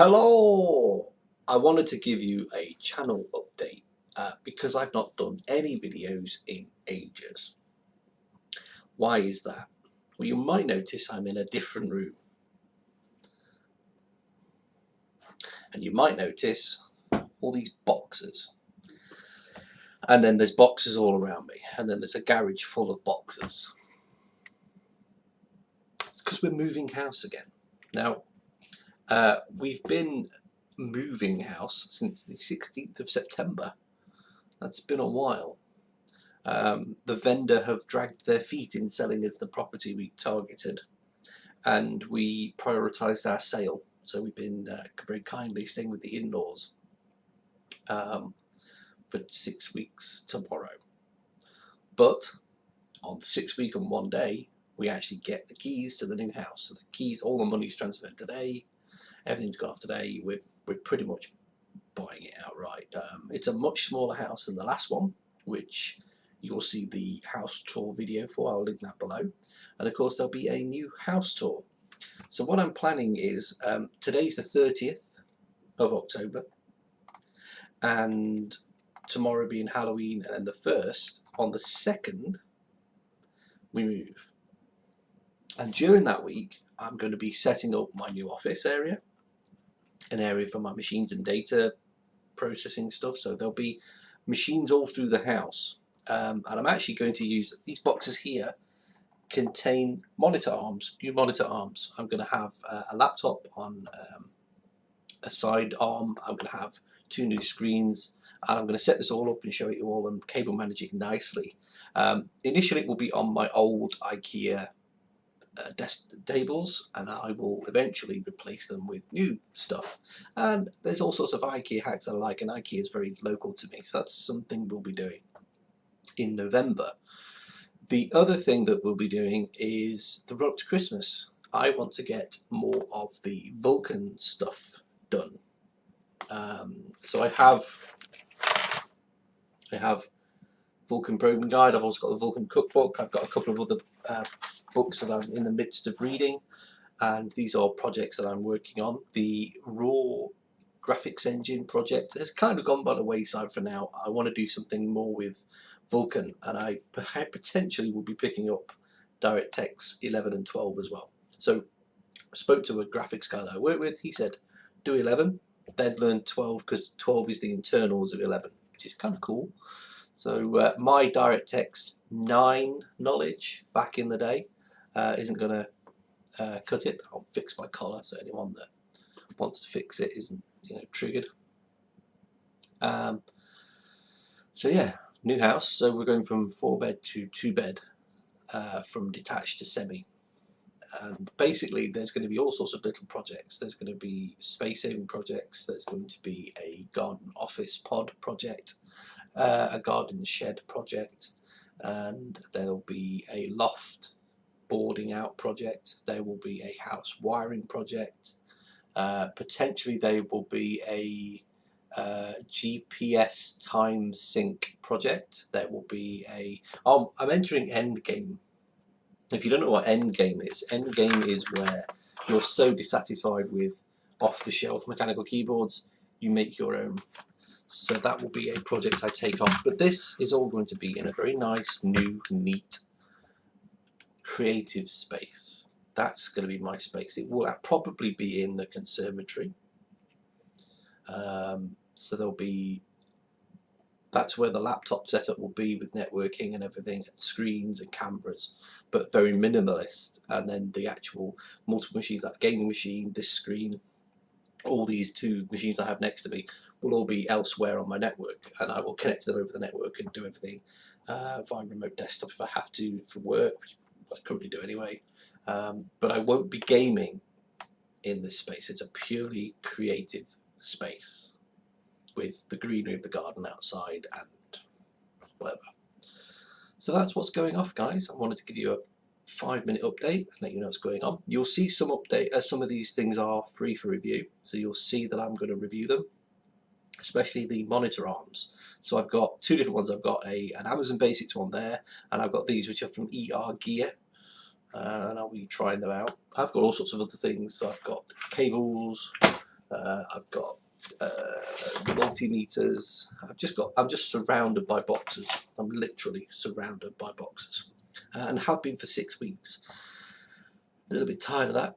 Hello! I wanted to give you a channel update because I've not done any videos in ages. Why is that? Well, you might notice I'm in a different room. And you might notice all these boxes. And then there's boxes all around me. And then there's a garage full of boxes. It's because we're moving house again. Now, we've been moving house since the 16th of September. That's been a while. The vendor have dragged their feet in selling us the property we targeted, and we prioritised our sale. So we've been very kindly staying with the in-laws for 6 weeks tomorrow. But on 6 weeks and 1 day, we actually get the keys to the new house. So the keys, all the money's transferred today. Everything's gone off today. We're pretty much buying it outright. It's a much smaller house than the last one, which you'll see the house tour video for. I'll link that below. And of course there'll be a new house tour. So what I'm planning is, today's the 30th of October, and tomorrow being Halloween, and then the 1st, on the 2nd we move. And during that week I'm going to be setting up my new office area, an area for my machines and data processing stuff. So there'll be machines all through the house. And I'm actually going to use these boxes here contain monitor arms, new monitor arms. I'm going to have a laptop on a side arm. I'm going to have 2 new screens, and I'm going to set this all up and show it you all and cable manage it nicely. Initially it will be on my old IKEA desk tables, and I will eventually replace them with new stuff. And there's all sorts of IKEA hacks I like, and IKEA is very local to me, so that's something we'll be doing in November. The other thing that we'll be doing is the run up to Christmas. I want to get more of the Vulkan stuff done. So I have Vulkan Programming Guide. I've also got the Vulkan Cookbook. I've got a couple of other books that I'm in the midst of reading, and these are projects that I'm working on. The raw graphics engine project has kind of gone by the wayside for now. I want to do something more with Vulkan, and I potentially will be picking up DirectX 11 and 12 as well. So I spoke to a graphics guy that I work with. He said do 11, then learn 12, because 12 is the internals of 11, which is kind of cool. So my DirectX 9 knowledge back in the day isn't going to cut it. I'll fix my collar so anyone that wants to fix it isn't triggered. So yeah, new house. So we're going from 4-bed to 2-bed, from detached to semi. And basically there's going to be all sorts of little projects. There's going to be space saving projects. There's going to be a garden office pod project, a garden shed project, and there'll be a loft boarding out project. There will be a house wiring project. Potentially there will be a GPS time sync project. There will be a I'm entering endgame. If you don't know what endgame is where you're so dissatisfied with off-the-shelf mechanical keyboards, you make your own. So that will be a project I take on. But this is all going to be in a very nice, new, neat, creative space. That's going to be my space. It will probably be in the conservatory. So there'll be, that's where the laptop setup will be, with networking and everything, and screens and cameras, but very minimalist. And then the actual multiple machines, like gaming machine, this screen, all these 2 machines I have next to me will all be elsewhere on my network, and I will connect to them over the network and do everything via remote desktop if I have to for work, which I currently do anyway. But I won't be gaming in this space. It's a purely creative space with the greenery of the garden outside and whatever. So that's what's going off, guys. I wanted to give you a 5-minute update and let you know what's going on. You'll see some some of these things are free for review, so you'll see that I'm going to review them, especially the monitor arms. So I've got 2 different ones. I've got an Amazon Basics one there, and I've got these which are from ER Gear, and I'll be trying them out. I've got all sorts of other things. So I've got cables, I've got multimeters. I'm just surrounded by boxes. I'm literally surrounded by boxes, and have been for 6 weeks. A little bit tired of that.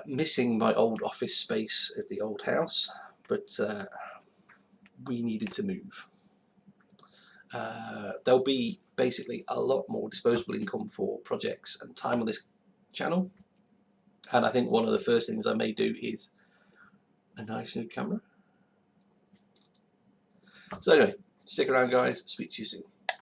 Missing my old office space at the old house, but we needed to move. There'll be basically a lot more disposable income for projects and time on this channel, and I think one of the first things I may do is a nice new camera. So anyway, stick around guys, speak to you soon.